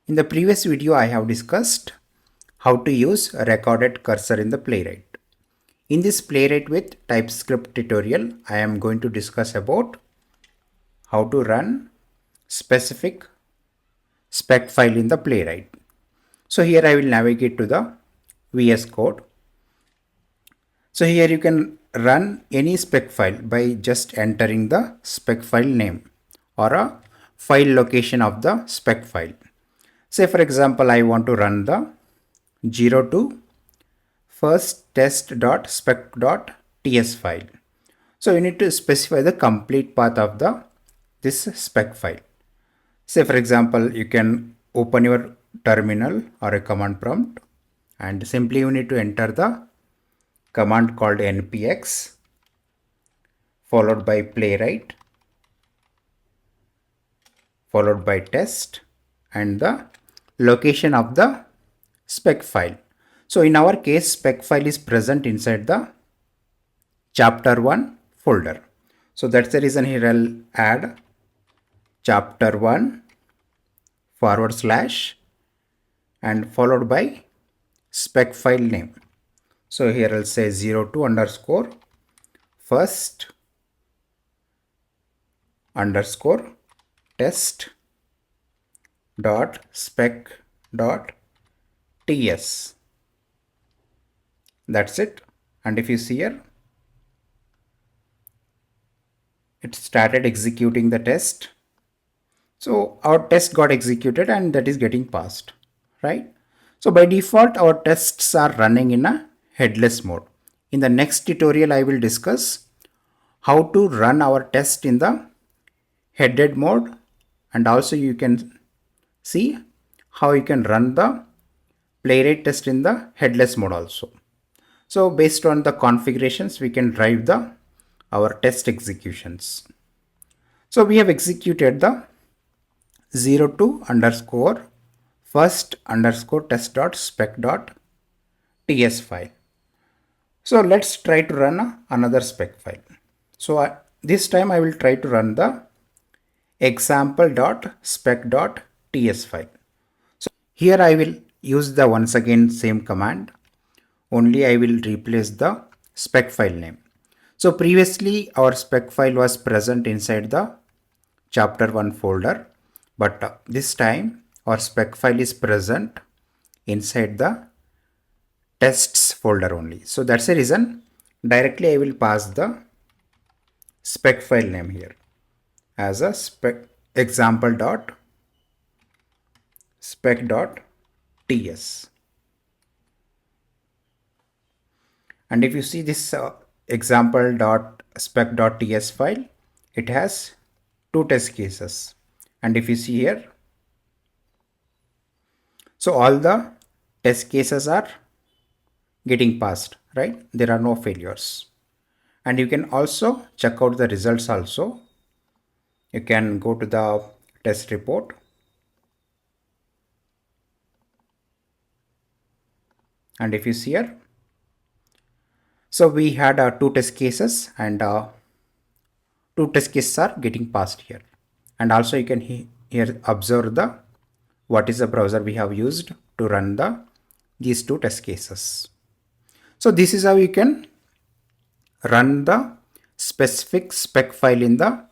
In the previous video, I have discussed how to use a recorded cursor in the Playwright. In this Playwright with TypeScript tutorial, I am going to discuss about how to run specific spec file in the Playwright. So here I will navigate to the VS Code. So here you can run any spec file by just entering the spec file name or a file location of the spec file. Say for example, I want to run the 02 first test.spec.ts file. So you need to specify the complete path of this spec file. Say for example, you can open your terminal or a command prompt and simply you need to enter the command called npx followed by playwright followed by test and the location of the spec file. So in our case, spec file is present inside the chapter 1 folder. So that's the reason here I'll add chapter 1 / and followed by spec file name. So here I'll say 02 underscore first underscore test dot spec dot ts. That's it. And if you see here, it started executing the test. So our test got executed and that is getting passed, right? So by default, our tests are running in a headless mode. In the next tutorial, I will discuss how to run our test in the headed mode, and also you can see how you can run the Playwright test in the headless mode also. So based on the configurations, we can drive our test executions. So we have executed the 02 underscore first underscore test dot spec dot ts file. So let's try to run another spec file. So this time I will try to run the example.spec.ts file. So here I will use the once again same command, only I will replace the spec file name. So previously our spec file was present inside the chapter 1 folder, but this time our spec file is present inside the tests folder only. So that's the reason directly I will pass the spec file name here as a spec example.spec.ts. And if you see this example.spec.ts file, it has 2 test cases. And if you see here, so all the test cases are getting passed, right? There are no failures. And you can also check out the results also. You can go to the test report and if you see here, so we had 2 test cases and 2 test cases are getting passed here. And also you can here observe what is the browser we have used to run these 2 test cases. So this is how you can run the specific spec file in the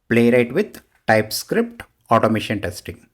Playwright with TypeScript automation testing.